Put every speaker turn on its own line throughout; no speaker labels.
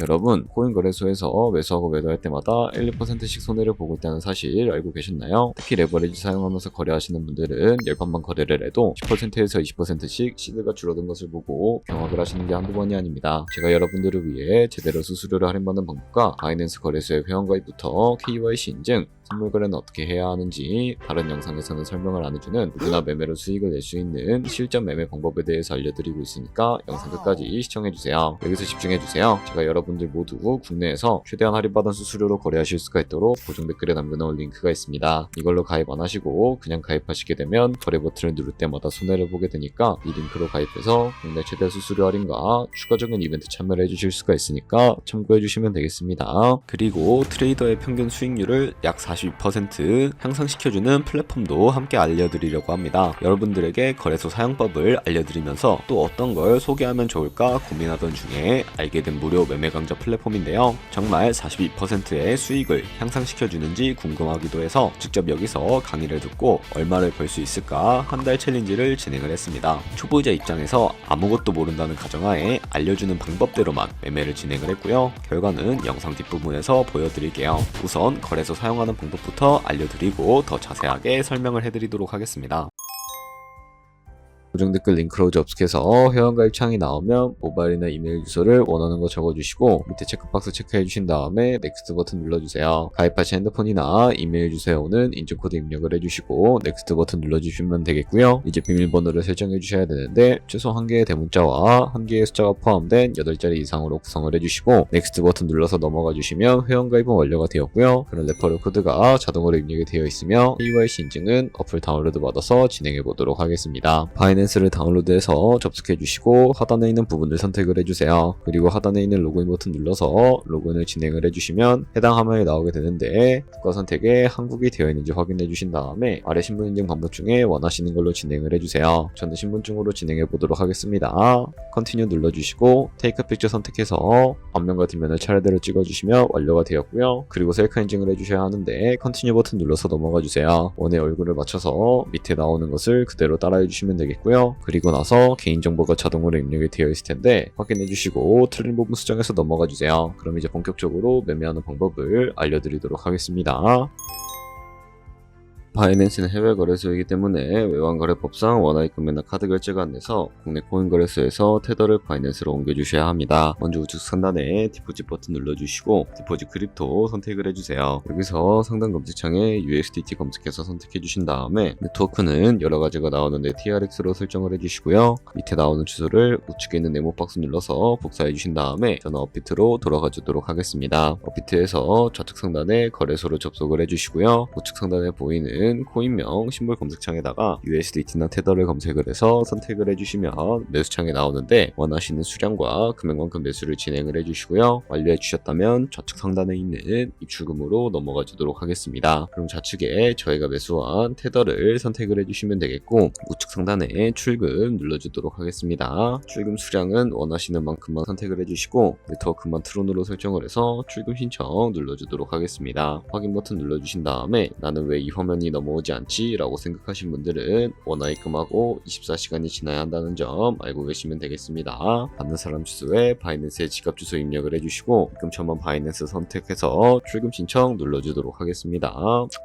여러분, 코인 거래소에서 매수하고 매도할 때마다 1, 2%씩 손해를 보고 있다는 사실 알고 계셨나요? 특히 레버리지 사용하면서 거래하시는 분들은 10번만 거래를 해도 10%에서 20%씩 시드가 줄어든 것을 보고 경악을 하시는 게 한두 번이 아닙니다. 제가 여러분들을 위해 제대로 수수료를 할인받는 방법과 바이낸스 거래소의 회원가입부터 KYC 인증, 선물 거래는 어떻게 해야 하는지 다른 영상에서는 설명을 안 해주는 누구나 매매로 수익을 낼 수 있는 실전 매매 방법에 대해서 알려드리고 있으니까 영상 끝까지 시청해주세요. 여기서 집중해주세요. 제가 여러분들 모두 국내에서 최대한 할인받은 수수료로 거래하실 수가 있도록 고정 댓글에 남겨놓은 링크가 있습니다. 이걸로 가입 안 하시고 그냥 가입하시게 되면 거래 버튼을 누를 때마다 손해를 보게 되니까 이 링크로 가입해서 국내 최대 수수료 할인과 추가적인 이벤트 참여를 해주실 수가 있으니까 참고해주시면 되겠습니다. 그리고 트레이더의 평균 수익률을 약 42% 향상시켜주는 플랫폼도 함께 알려드리려고 합니다. 여러분들에게 거래소 사용법을 알려드리면서 또 어떤 걸 소개하면 좋을까 고민하던 중에 알게 된 무료 매매 강좌 플랫폼인데요. 정말 42%의 수익을 향상시켜주는지 궁금하기도 해서 직접 여기서 강의를 듣고 얼마를 벌 수 있을까 한 달 챌린지를 진행을 했습니다. 초보자 입장에서 아무것도 모른다는 가정하에 알려주는 방법대로만 매매를 진행을 했고요. 결과는 영상 뒷부분에서 보여드릴게요. 우선 거래소 사용하는 방법부터 알려드리고 더 자세하게 설명을 해드리도록 하겠습니다. 고정 댓글 링크로 접속해서 회원가입 창이 나오면 모바일이나 이메일 주소를 원하는 거 적어주시고 밑에 체크박스 체크해주신 다음에 넥스트 버튼 눌러주세요. 가입하신 핸드폰이나 이메일 주소에 오는 인증코드 입력을 해주시고 넥스트 버튼 눌러주시면 되겠고요. 이제 비밀번호를 설정해 주셔야 되는데 최소 1개의 대문자와 1개의 숫자가 포함된 8자리 이상으로 구성을 해주시고 넥스트 버튼 눌러서 넘어가 주시면 회원가입은 완료가 되었고요. 그런 레퍼럴 코드가 자동으로 입력이 되어 있으며 KYC 인증은 어플 다운로드 받아서 진행해 보도록 하겠습니다. 바이낸스를 다운로드해서 접속해 주시고 하단에 있는 부분을 선택을 해주세요. 그리고 하단에 있는 로그인 버튼 눌러서 로그인을 진행을 해주시면 해당 화면이 나오게 되는데 국가 선택에 한국이 되어 있는지 확인해 주신 다음에 아래 신분 인증 방법 중에 원하시는 걸로 진행을 해주세요. 저는 신분증으로 진행해 보도록 하겠습니다. 컨티뉴 눌러주시고 테이크 픽처 선택해서 앞면과 뒷면을 차례대로 찍어주시면 완료가 되었고요. 그리고 셀카 인증을 해주셔야 하는데 컨티뉴 버튼 눌러서 넘어가 주세요. 원의 얼굴을 맞춰서 밑에 나오는 것을 그대로 따라해 주시면 되겠고요. 그리고 나서 개인정보가 자동으로 입력이 되어 있을 텐데 확인해 주시고 틀린 부분 수정해서 넘어가 주세요. 그럼 이제 본격적으로 매매하는 방법을 알려드리도록 하겠습니다. 바이낸스는 해외 거래소이기 때문에 외환거래법상 원화입금이나 카드 결제가 안 돼서 국내 코인 거래소에서 테더를 바이낸스로 옮겨주셔야 합니다. 먼저 우측 상단에 디포짓 버튼 눌러주시고 디포짓 크립토 선택을 해주세요. 여기서 상단 검색창에 USDT 검색해서 선택해주신 다음에 네트워크는 여러가지가 나오는데 TRX로 설정을 해주시고요. 밑에 나오는 주소를 우측에 있는 네모 박스 눌러서 복사해주신 다음에 저는 업비트로 돌아가 주도록 하겠습니다. 업비트에서 좌측 상단에 거래소로 접속을 해주시고요. 우측 상단에 보이는 코인명 심볼 검색창에다가 USDT나 테더를 검색을 해서 선택을 해주시면 매수창에 나오는데 원하시는 수량과 금액만큼 매수를 진행을 해주시고요. 완료해 주셨다면 좌측 상단에 있는 입출금으로 넘어가 주도록 하겠습니다. 그럼 좌측에 저희가 매수한 테더를 선택을 해주시면 되겠고 우측 상단에 출금 눌러주도록 하겠습니다. 출금 수량은 원하시는 만큼만 선택을 해주시고 네트워크만 트론으로 설정을 해서 출금 신청 눌러주도록 하겠습니다. 확인 버튼 눌러주신 다음에 나는 왜 이 화면이 넘어오지 않지? 라고 생각하신 분들은 원화입금하고 24시간이 지나야 한다는 점 알고 계시면 되겠습니다. 받는 사람 주소에 바이낸스의 지갑 주소 입력을 해주시고 입금처만 바이낸스 선택해서 출금 신청 눌러주도록 하겠습니다.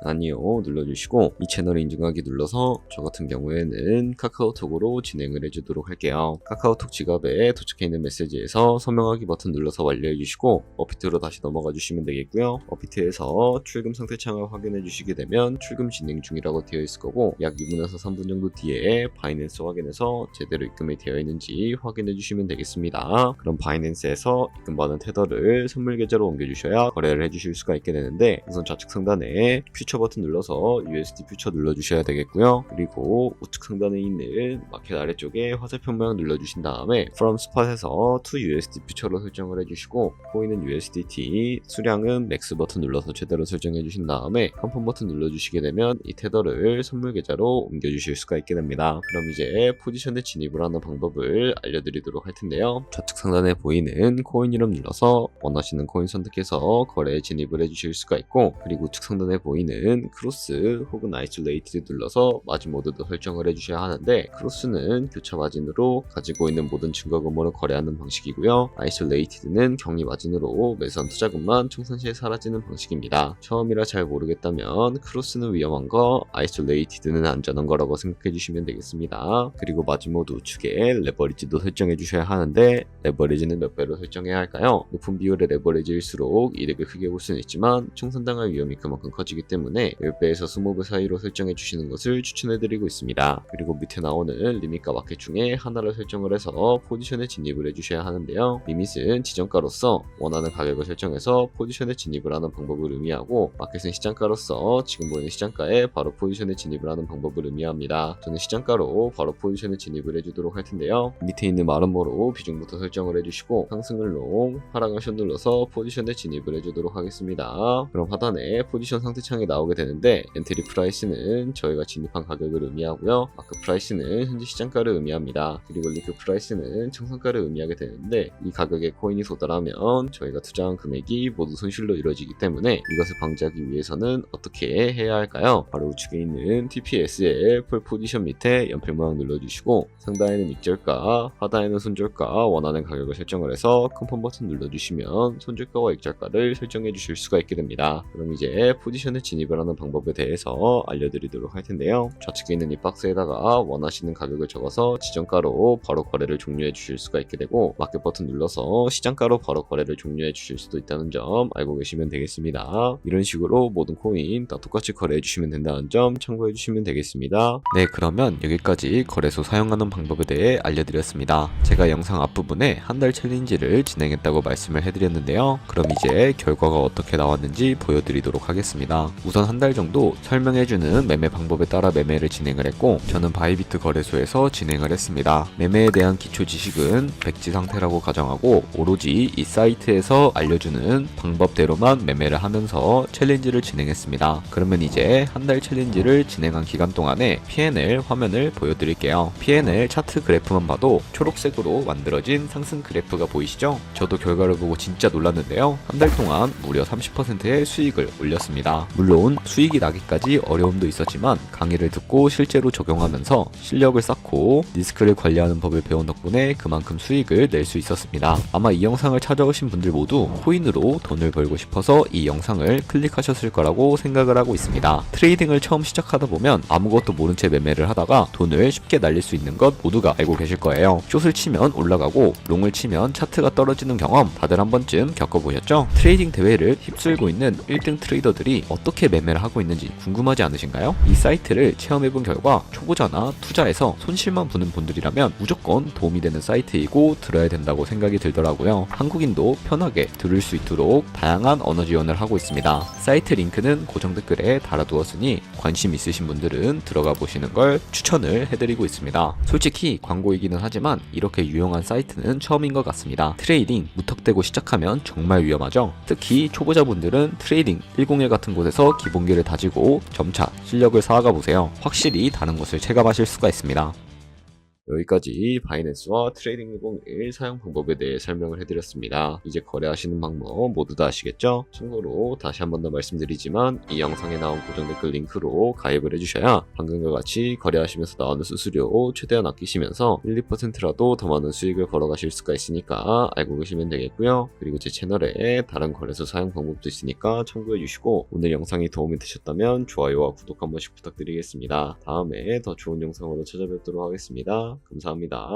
아니요 눌러주시고 이 채널 인증하기 눌러서 저 같은 경우에는 카카오톡으로 진행을 해주도록 할게요. 카카오톡 지갑에 도착해 있는 메시지에서 서명하기 버튼 눌러서 완료해 주시고 업비트로 다시 넘어가 주시면 되겠고요. 업비트에서 출금 상태 창을 확인해 주시게 되면 출금 진행 중이라고 되어 있을 거고 약 2분에서 3분 정도 뒤에 바이낸스 확인해서 제대로 입금이 되어 있는지 확인해 주시면 되겠습니다. 그럼 바이낸스에서 입금받은 테더를 선물 계좌로 옮겨주셔야 거래를 해주실 수가 있게 되는데 우선 좌측 상단에 퓨처 버튼 눌러서 USD 퓨처 눌러주셔야 되겠고요. 그리고 우측 상단에 있는 마켓 아래쪽에 화살표 모양 눌러주신 다음에 From Spot에서 To USD 퓨처로 설정을 해주시고 보이는 USDT 수량은 맥스 버튼 눌러서 제대로 설정해 주신 다음에 컨펌 버튼 눌러주시게 되면 하시면 이 테더를 선물 계좌로 옮겨주실 수가 있게 됩니다. 그럼 이제 포지션에 진입을 하는 방법을 알려드리도록 할 텐데요. 좌측 상단에 보이는 코인 이름 눌러서 원하시는 코인 선택해서 거래에 진입을 해주실 수가 있고, 그리고 우측 상단에 보이는 크로스 혹은 아이솔레이티드 눌러서 마진 모드도 설정을 해주셔야 하는데, 크로스는 교차 마진으로 가지고 있는 모든 증거금으로 거래하는 방식이고요. 아이솔레이티드는 격리 마진으로 매수한 투자금만 청산시에 사라지는 방식입니다. 처음이라 잘 모르겠다면 크로스는 위험한 거, 아이솔레이티드는 안전한 거라고 생각해 주시면 되겠습니다. 그리고 마진 모드 우측에 레버리지도 설정해 주셔야 하는데, 레버리지는 몇 배로 설정해야 할까요? 높은 비율의 레버리지일수록 이득을 크게 볼 수는 있지만 청산당할 위험이 그만큼 커지기 때문에 10배에서 20배 사이로 설정해 주시는 것을 추천해 드리고 있습니다. 그리고 밑에 나오는 리밋과 마켓 중에 하나를 설정을 해서 포지션에 진입을 해 주셔야 하는데요. 리밋은 지정가로서 원하는 가격을 설정해서 포지션에 진입을 하는 방법을 의미하고, 마켓은 시장가로서 지금 보이는 시장가에 바로 포지션에 진입을 하는 방법을 의미합니다. 저는 시장가로 바로 포지션에 진입을 해주도록 할 텐데요. 밑에 있는 마름모로 비중부터 설정을 해주시고, 상승을 롱, 하락을 숏 눌러서 포지션에 진입을 해주도록 하겠습니다. 그럼 하단에 포지션 상태창이 나오게 되는데, 엔트리 프라이스는 저희가 진입한 가격을 의미하고요. 마크 프라이스는 현재 시장가를 의미합니다. 그리고 링크 프라이스는 청산가를 의미하게 되는데, 이 가격에 코인이 도달하면 저희가 투자한 금액이 모두 손실로 이루어지기 때문에 이것을 방지하기 위해서는 어떻게 해야 할까요? 바로 우측에 있는 TPS의 풀 포지션 밑에 연필 모양 눌러주시고, 상단에는 익절가, 하단에는 손절가 원하는 가격을 설정을 해서 컨펌 버튼 눌러주시면 손절가와 익절가를 설정해 주실 수가 있게 됩니다. 그럼 이제 포지션에 진입을 하는 방법에 대해서 알려드리도록 할 텐데요. 좌측에 있는 이 박스에다가 원하시는 가격을 적어서 지정가로 바로 거래를 종료해 주실 수가 있게 되고, 마켓 버튼 눌러서 시장가로 바로 거래를 종료해 주실 수도 있다는 점 알고 계시면 되겠습니다. 이런 식으로 모든 코인 다 똑같이 거래해 주시면 된다는 점 참고해 주시면 되겠습니다. 네, 그러면 여기까지 거래소 사용하는 방법에 대해 알려드렸습니다. 제가 영상 앞부분에 한 달 챌린지를 진행했다고 말씀을 해드렸는데요. 그럼 이제 결과가 어떻게 나왔는지 보여드리도록 하겠습니다. 우선 한 달 정도 설명해주는 매매 방법에 따라 매매를 진행을 했고, 저는 바이비트 거래소에서 진행을 했습니다. 매매에 대한 기초 지식은 백지 상태라고 가정하고, 오로지 이 사이트에서 알려주는 방법대로만 매매를 하면서 챌린지를 진행했습니다. 그러면 이제 한 달 챌린지를 진행한 기간 동안에 P&L 화면을 보여드릴게요. P&L 차트 그래프만 봐도 초록색으로 만들어진 상승 그래프가 보이시죠? 저도 결과를 보고 진짜 놀랐는데요. 한 달 동안 무려 30%의 수익을 올렸습니다. 물론 수익이 나기까지 어려움도 있었지만 강의를 듣고 실제로 적용하면서 실력을 쌓고 리스크를 관리하는 법을 배운 덕분에 그만큼 수익을 낼 수 있었습니다. 아마 이 영상을 찾아오신 분들 모두 코인으로 돈을 벌고 싶어서 이 영상을 클릭하셨을 거라고 생각을 하고 있습니다. 트레이딩을 처음 시작하다 보면 아무것도 모른 채 매매를 하다가 돈을 쉽게 날릴 수 있는 것 모두가 알고 계실 거예요. 숏을 치면 올라가고 롱을 치면 차트가 떨어지는 경험 다들 한 번쯤 겪어보셨죠? 트레이딩 대회를 휩쓸고 있는 1등 트레이더들이 어떻게 매매를 하고 있는지 궁금하지 않으신가요? 이 사이트를 체험해본 결과 초보자나 투자에서 손실만 보는 분들이라면 무조건 도움이 되는 사이트이고 들어야 된다고 생각이 들더라고요. 한국인도 편하게 들을 수 있도록 다양한 언어 지원을 하고 있습니다. 사이트 링크는 고정 댓글에 달아두었으니 관심 있으신 분들은 들어가 보시는 걸 추천을 해드리고 있습니다. 솔직히 광고이기는 하지만 이렇게 유용한 사이트는 처음인 것 같습니다. 트레이딩 무턱대고 시작하면 정말 위험하죠. 특히 초보자분들은 트레이딩 101 같은 곳에서 기본기를 다지고 점차 실력을 쌓아가 보세요. 확실히 다른 것을 체감하실 수가 있습니다. 여기까지 바이낸스와 트레이딩 101 사용 방법에 대해 설명을 해드렸습니다. 이제 거래하시는 방법 모두 다 아시겠죠? 참고로 다시 한 번 더 말씀드리지만 이 영상에 나온 고정 댓글 링크로 가입을 해주셔야 방금과 같이 거래하시면서 나오는 수수료 최대한 아끼시면서 1, 2%라도 더 많은 수익을 벌어가실 수가 있으니까 알고 계시면 되겠고요. 그리고 제 채널에 다른 거래소 사용 방법도 있으니까 참고해주시고, 오늘 영상이 도움이 되셨다면 좋아요와 구독 한 번씩 부탁드리겠습니다. 다음에 더 좋은 영상으로 찾아뵙도록 하겠습니다. 감사합니다.